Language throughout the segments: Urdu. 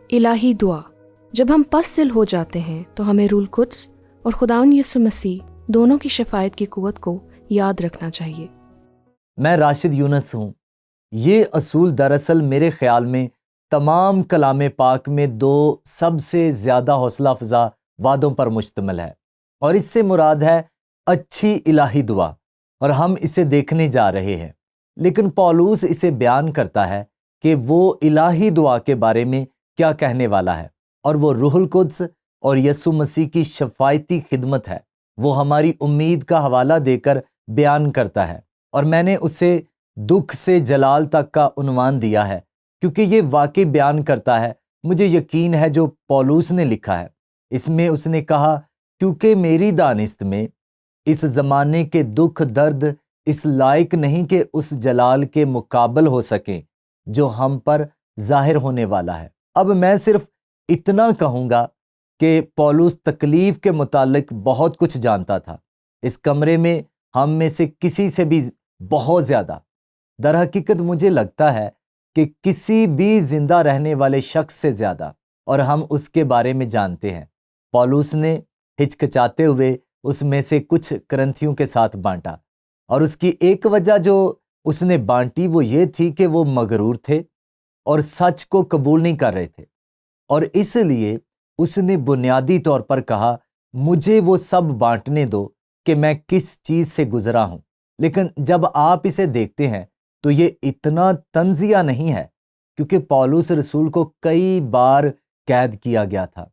الہی دعا۔ جب ہم پس دل ہو جاتے ہیں تو ہمیں روح القدس اور خداوند یسوع مسیح دونوں کی شفاعت کی قوت کو یاد رکھنا چاہیے۔ میں راشد یونس ہوں۔ یہ اصول دراصل میرے خیال میں تمام کلام پاک میں دو سب سے زیادہ حوصلہ افزا وعدوں پر مشتمل ہے، اور اس سے مراد ہے اچھی الہی دعا، اور ہم اسے دیکھنے جا رہے ہیں۔ لیکن پولس اسے بیان کرتا ہے کہ وہ الہی دعا کے بارے میں کیا کہنے والا ہے، اور وہ روح القدس اور یسوع مسیح کی شفاعتی خدمت ہے۔ وہ ہماری امید کا حوالہ دے کر بیان کرتا ہے، اور میں نے اسے دکھ سے جلال تک کا عنوان دیا ہے، کیونکہ یہ واقعی بیان کرتا ہے، مجھے یقین ہے، جو پولس نے لکھا ہے۔ اس میں اس نے کہا، کیونکہ میری دانست میں اس زمانے کے دکھ درد اس لائق نہیں کہ اس جلال کے مقابل ہو سکیں جو ہم پر ظاہر ہونے والا ہے۔ اب میں صرف اتنا کہوں گا کہ پولس تکلیف کے متعلق بہت کچھ جانتا تھا، اس کمرے میں ہم میں سے کسی سے بھی بہت زیادہ۔ در حقیقت مجھے لگتا ہے کہ کسی بھی زندہ رہنے والے شخص سے زیادہ، اور ہم اس کے بارے میں جانتے ہیں۔ پولس نے ہچکچاتے ہوئے اس میں سے کچھ کرنتھیوں کے ساتھ بانٹا، اور اس کی ایک وجہ جو اس نے بانٹی وہ یہ تھی کہ وہ مغرور تھے اور سچ کو قبول نہیں کر رہے تھے، اور اس لیے اس نے بنیادی طور پر کہا، مجھے وہ سب بانٹنے دو کہ میں کس چیز سے گزرا ہوں۔ لیکن جب آپ اسے دیکھتے ہیں تو یہ اتنا تنزیہ نہیں ہے، کیونکہ پولس رسول کو کئی بار قید کیا گیا تھا۔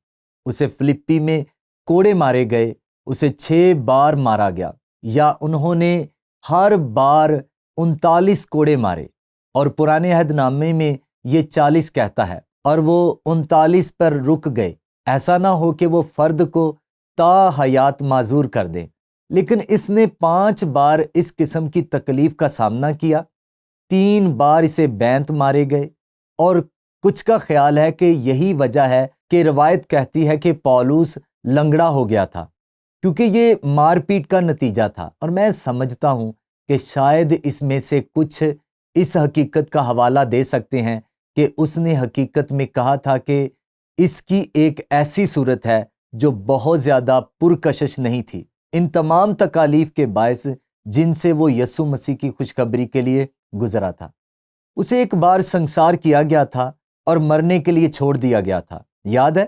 اسے فلپی میں کوڑے مارے گئے، اسے 6 بار مارا گیا، یا انہوں نے ہر بار 39 کوڑے مارے، اور پرانے عہد نامے میں یہ 40 کہتا ہے، اور وہ 39 پر رک گئے۔ ایسا نہ ہو کہ وہ فرد کو تا حیات معذور کر دیں۔ لیکن اس نے 5 بار اس قسم کی تکلیف کا سامنا کیا، 3 بار اسے بینت مارے گئے، اور کچھ کا خیال ہے کہ یہی وجہ ہے کہ روایت کہتی ہے کہ پولس لنگڑا ہو گیا تھا، کیونکہ یہ مار پیٹ کا نتیجہ تھا۔ اور میں سمجھتا ہوں کہ شاید اس میں سے کچھ اس حقیقت کا حوالہ دے سکتے ہیں کہ اس نے حقیقت میں کہا تھا کہ اس کی ایک ایسی صورت ہے جو بہت زیادہ پرکشش نہیں تھی، ان تمام تکالیف کے باعث جن سے وہ یسوع مسیح کی خوشخبری کے لیے گزرا تھا۔ اسے ایک بار سنسار کیا گیا تھا اور مرنے کے لیے چھوڑ دیا گیا تھا، یاد ہے؟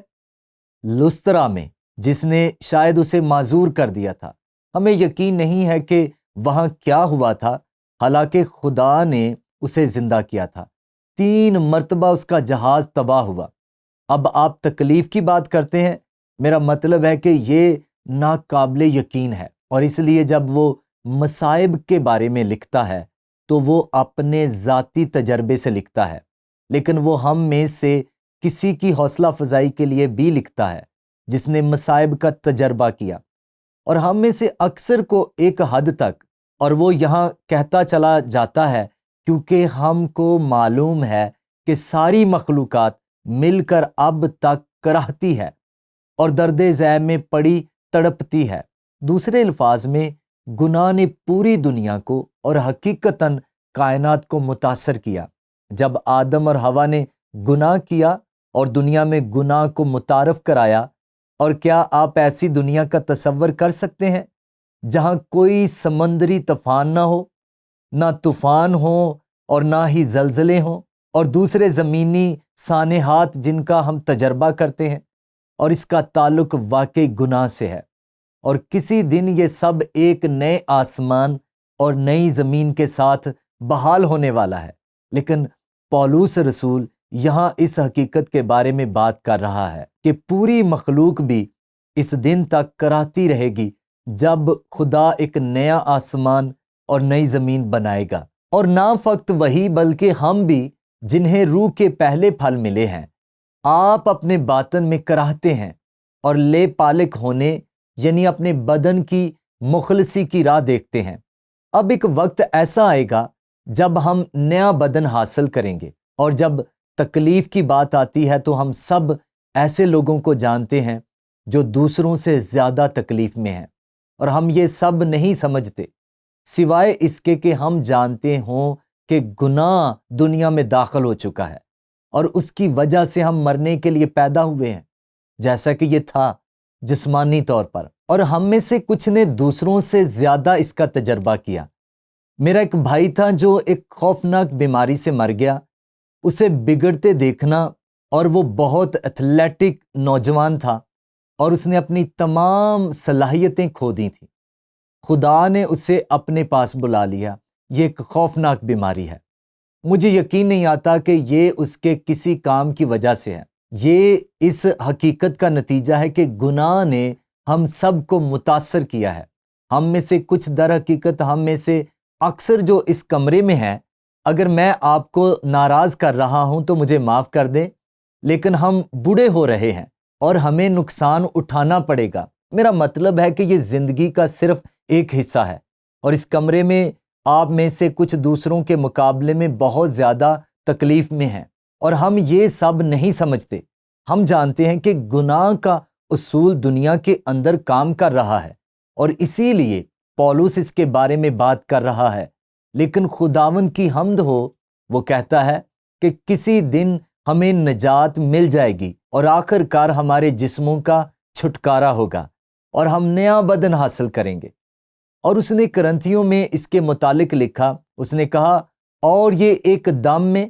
لسترا میں، جس نے شاید اسے معذور کر دیا تھا۔ ہمیں یقین نہیں ہے کہ وہاں کیا ہوا تھا، حالانکہ خدا نے اسے زندہ کیا تھا۔ 3 مرتبہ اس کا جہاز تباہ ہوا۔ اب آپ تکلیف کی بات کرتے ہیں، میرا مطلب ہے کہ یہ ناقابل یقین ہے، اور اس لیے جب وہ مصائب کے بارے میں لکھتا ہے تو وہ اپنے ذاتی تجربے سے لکھتا ہے، لیکن وہ ہم میں سے کسی کی حوصلہ افزائی کے لیے بھی لکھتا ہے جس نے مصائب کا تجربہ کیا، اور ہم میں سے اکثر کو ایک حد تک، اور وہ یہاں کہتا چلا جاتا ہے کیونکہ ہم کو معلوم ہے کہ ساری مخلوقات مل کر اب تک کراہتی ہے اور درد ذیل میں پڑی تڑپتی ہے۔ دوسرے الفاظ میں، گناہ نے پوری دنیا کو اور حقیقتاً کائنات کو متاثر کیا۔ جب آدم اور حوا نے گناہ کیا اور دنیا میں گناہ کو متعارف کرایا، اور کیا آپ ایسی دنیا کا تصور کر سکتے ہیں جہاں کوئی سمندری طوفان نہ ہو، نہ طوفان ہو اور نہ ہی زلزلے ہوں، اور دوسرے زمینی سانحات جن کا ہم تجربہ کرتے ہیں، اور اس کا تعلق واقعی گناہ سے ہے، اور کسی دن یہ سب ایک نئے آسمان اور نئی زمین کے ساتھ بحال ہونے والا ہے۔ لیکن پولس رسول یہاں اس حقیقت کے بارے میں بات کر رہا ہے کہ پوری مخلوق بھی اس دن تک کراہتی رہے گی جب خدا ایک نیا آسمان اور نئی زمین بنائے گا، اور نہ فقط وہی بلکہ ہم بھی جنہیں روح کے پہلے پھل ملے ہیں، آپ اپنے باطن میں کراہتے ہیں اور لے پالک ہونے یعنی اپنے بدن کی مخلصی کی راہ دیکھتے ہیں۔ اب ایک وقت ایسا آئے گا جب ہم نیا بدن حاصل کریں گے، اور جب تکلیف کی بات آتی ہے تو ہم سب ایسے لوگوں کو جانتے ہیں جو دوسروں سے زیادہ تکلیف میں ہیں، اور ہم یہ سب نہیں سمجھتے سوائے اس کے کہ ہم جانتے ہوں کہ گناہ دنیا میں داخل ہو چکا ہے، اور اس کی وجہ سے ہم مرنے کے لیے پیدا ہوئے ہیں، جیسا کہ یہ تھا جسمانی طور پر۔ اور ہم میں سے کچھ نے دوسروں سے زیادہ اس کا تجربہ کیا۔ میرا ایک بھائی تھا جو ایک خوفناک بیماری سے مر گیا۔ اسے بگڑتے دیکھنا، اور وہ بہت ایتھلیٹک نوجوان تھا، اور اس نے اپنی تمام صلاحیتیں کھو دی تھیں۔ خدا نے اسے اپنے پاس بلا لیا۔ یہ ایک خوفناک بیماری ہے۔ مجھے یقین نہیں آتا کہ یہ اس کے کسی کام کی وجہ سے ہے۔ یہ اس حقیقت کا نتیجہ ہے کہ گناہ نے ہم سب کو متاثر کیا ہے۔ ہم میں سے کچھ، در حقیقت ہم میں سے اکثر جو اس کمرے میں ہیں، اگر میں آپ کو ناراض کر رہا ہوں تو مجھے معاف کر دیں، لیکن ہم بوڑھے ہو رہے ہیں اور ہمیں نقصان اٹھانا پڑے گا۔ میرا مطلب ہے کہ یہ زندگی کا صرف ایک حصہ ہے، اور اس کمرے میں آپ میں سے کچھ دوسروں کے مقابلے میں بہت زیادہ تکلیف میں ہیں، اور ہم یہ سب نہیں سمجھتے۔ ہم جانتے ہیں کہ گناہ کا اصول دنیا کے اندر کام کر رہا ہے، اور اسی لیے پولس اس کے بارے میں بات کر رہا ہے۔ لیکن خداوند کی حمد ہو، وہ کہتا ہے کہ کسی دن ہمیں نجات مل جائے گی، اور آخر کار ہمارے جسموں کا چھٹکارا ہوگا، اور ہم نیا بدن حاصل کریں گے۔ اور اس نے کرنتھیوں میں اس کے متعلق لکھا، اس نے کہا، اور یہ ایک دم میں،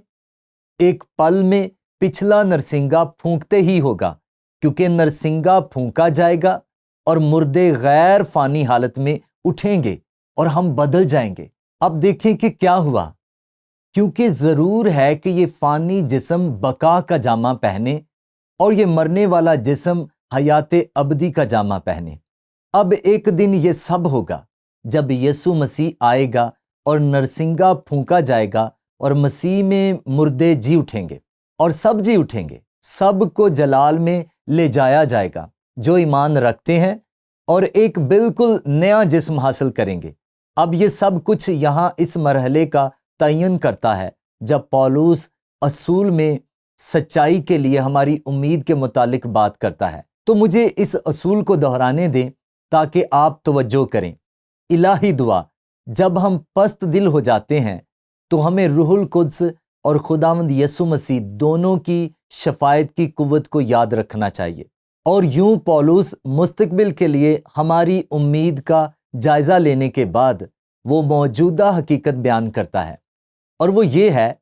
ایک پل میں پچھلا نرسنگا پھونکتے ہی ہوگا، کیونکہ نرسنگا پھونکا جائے گا اور مردے غیر فانی حالت میں اٹھیں گے اور ہم بدل جائیں گے۔ اب دیکھیں کہ کیا ہوا، کیونکہ ضرور ہے کہ یہ فانی جسم بقا کا جامہ پہنے اور یہ مرنے والا جسم حیات ابدی کا جامہ پہنے۔ اب ایک دن یہ سب ہوگا جب یسوع مسیح آئے گا اور نرسنگا پھونکا جائے گا، اور مسیح میں مردے جی اٹھیں گے، اور سب جی اٹھیں گے۔ سب کو جلال میں لے جایا جائے گا جو ایمان رکھتے ہیں، اور ایک بالکل نیا جسم حاصل کریں گے۔ اب یہ سب کچھ یہاں اس مرحلے کا تعین کرتا ہے جب پولس اصول میں سچائی کے لیے ہماری امید کے متعلق بات کرتا ہے۔ تو مجھے اس اصول کو دہرانے دیں تاکہ آپ توجہ کریں۔ الہی دعا، جب ہم پست دل ہو جاتے ہیں تو ہمیں روح القدس اور خداوند یسوع مسیح دونوں کی شفاعت کی قوت کو یاد رکھنا چاہیے۔ اور یوں پولس مستقبل کے لیے ہماری امید کا جائزہ لینے کے بعد وہ موجودہ حقیقت بیان کرتا ہے، اور وہ یہ ہے،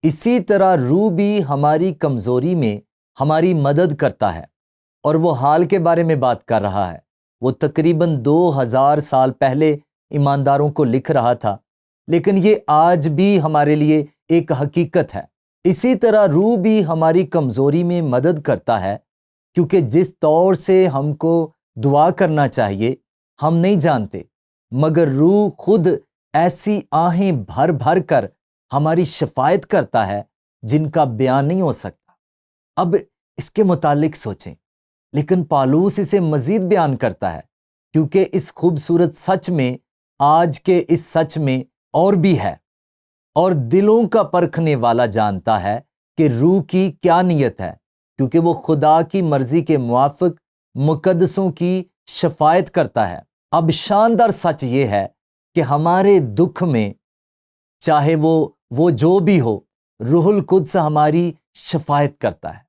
اسی طرح روح بھی ہماری کمزوری میں ہماری مدد کرتا ہے۔ اور وہ حال کے بارے میں بات کر رہا ہے۔ وہ تقریباً 2000 سال پہلے ایمانداروں کو لکھ رہا تھا، لیکن یہ آج بھی ہمارے لیے ایک حقیقت ہے۔ اسی طرح روح بھی ہماری کمزوری میں مدد کرتا ہے، کیونکہ جس طور سے ہم کو دعا کرنا چاہیے ہم نہیں جانتے، مگر روح خود ایسی آہیں بھر بھر کر ہماری شفاعت کرتا ہے جن کا بیان نہیں ہو سکتا۔ اب اس کے متعلق سوچیں، لیکن پالوس اسے مزید بیان کرتا ہے، کیونکہ اس خوبصورت سچ میں، آج کے اس سچ میں اور بھی ہے، اور دلوں کا پرکھنے والا جانتا ہے کہ روح کی کیا نیت ہے، کیونکہ وہ خدا کی مرضی کے موافق مقدسوں کی شفاعت کرتا ہے۔ اب شاندار سچ یہ ہے کہ ہمارے دکھ میں، چاہے وہ جو بھی ہو، روح القدس ہماری شفاعت کرتا ہے۔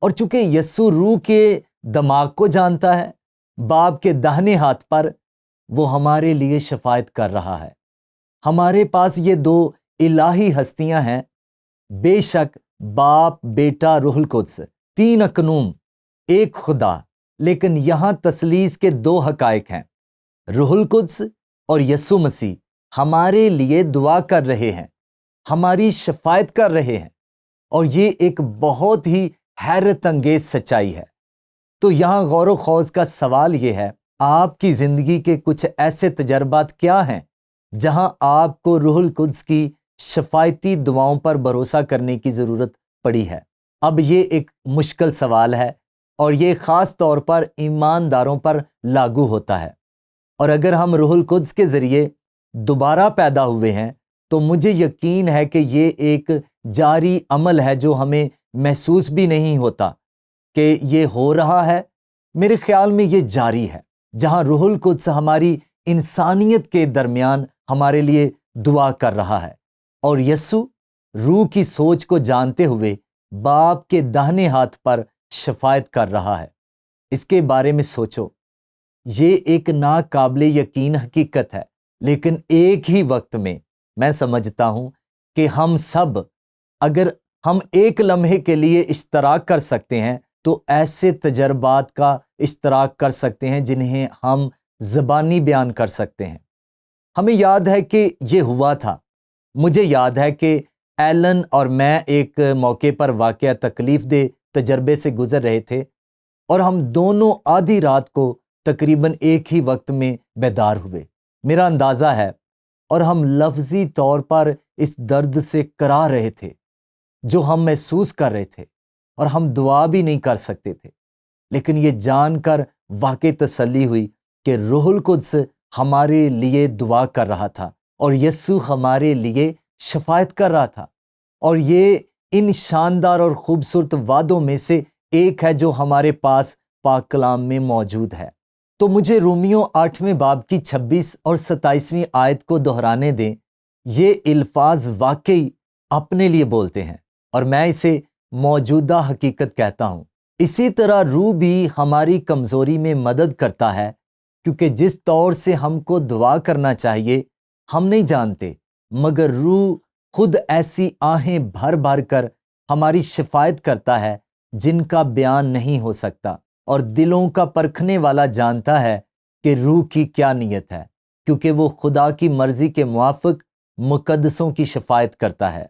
اور چونکہ یسوع روح کے دماغ کو جانتا ہے، باپ کے داہنے ہاتھ پر، وہ ہمارے لیے شفاعت کر رہا ہے۔ ہمارے پاس یہ دو الہی ہستیاں ہیں، بے شک باپ، بیٹا، روح القدس، تین اقنوم، ایک خدا، لیکن یہاں تثلیث کے دو حقائق ہیں۔ روح القدس اور یسوع مسیح ہمارے لیے دعا کر رہے ہیں، ہماری شفاعت کر رہے ہیں، اور یہ ایک بہت ہی حیرت انگیز سچائی ہے۔ تو یہاں غور و خوض کا سوال یہ ہے، آپ کی زندگی کے کچھ ایسے تجربات کیا ہیں جہاں آپ کو روح القدس کی شفاعتی دعاؤں پر بھروسہ کرنے کی ضرورت پڑی ہے؟ اب یہ ایک مشکل سوال ہے، اور یہ خاص طور پر ایمانداروں پر لاگو ہوتا ہے۔ اور اگر ہم روح القدس کے ذریعے دوبارہ پیدا ہوئے ہیں تو مجھے یقین ہے کہ یہ ایک جاری عمل ہے جو ہمیں محسوس بھی نہیں ہوتا کہ یہ ہو رہا ہے۔ میرے خیال میں یہ جاری ہے، جہاں روح القدس ہماری انسانیت کے درمیان ہمارے لیے دعا کر رہا ہے، اور یسوع روح کی سوچ کو جانتے ہوئے باپ کے داہنے ہاتھ پر شفاعت کر رہا ہے۔ اس کے بارے میں سوچو، یہ ایک ناقابل یقین حقیقت ہے، لیکن ایک ہی وقت میں سمجھتا ہوں کہ ہم سب، اگر ہم ایک لمحے کے لیے اشتراک کر سکتے ہیں تو ایسے تجربات کا اشتراک کر سکتے ہیں جنہیں ہم زبانی بیان کر سکتے ہیں۔ ہمیں یاد ہے کہ یہ ہوا تھا۔ مجھے یاد ہے کہ ایلن اور میں ایک موقع پر واقعہ تکلیف دہ تجربے سے گزر رہے تھے، اور ہم دونوں آدھی رات کو تقریباً ایک ہی وقت میں بیدار ہوئے۔ میرا اندازہ ہے، اور ہم لفظی طور پر اس درد سے کرا رہے تھے جو ہم محسوس کر رہے تھے، اور ہم دعا بھی نہیں کر سکتے تھے، لیکن یہ جان کر واقعی تسلی ہوئی کہ روح القدس ہمارے لیے دعا کر رہا تھا اور یسوع ہمارے لیے شفاعت کر رہا تھا۔ اور یہ ان شاندار اور خوبصورت وعدوں میں سے ایک ہے جو ہمارے پاس پاک کلام میں موجود ہے۔ تو مجھے رومیو 8ویں باب کی 26 اور 27ویں آیت کو دہرانے دیں۔ یہ الفاظ واقعی اپنے لیے بولتے ہیں، اور میں اسے موجودہ حقیقت کہتا ہوں۔ اسی طرح روح بھی ہماری کمزوری میں مدد کرتا ہے، کیونکہ جس طور سے ہم کو دعا کرنا چاہیے ہم نہیں جانتے، مگر روح خود ایسی آہیں بھر بھر کر ہماری شفاعت کرتا ہے جن کا بیان نہیں ہو سکتا، اور دلوں کا پرکھنے والا جانتا ہے کہ روح کی کیا نیت ہے، کیونکہ وہ خدا کی مرضی کے موافق مقدسوں کی شفاعت کرتا ہے۔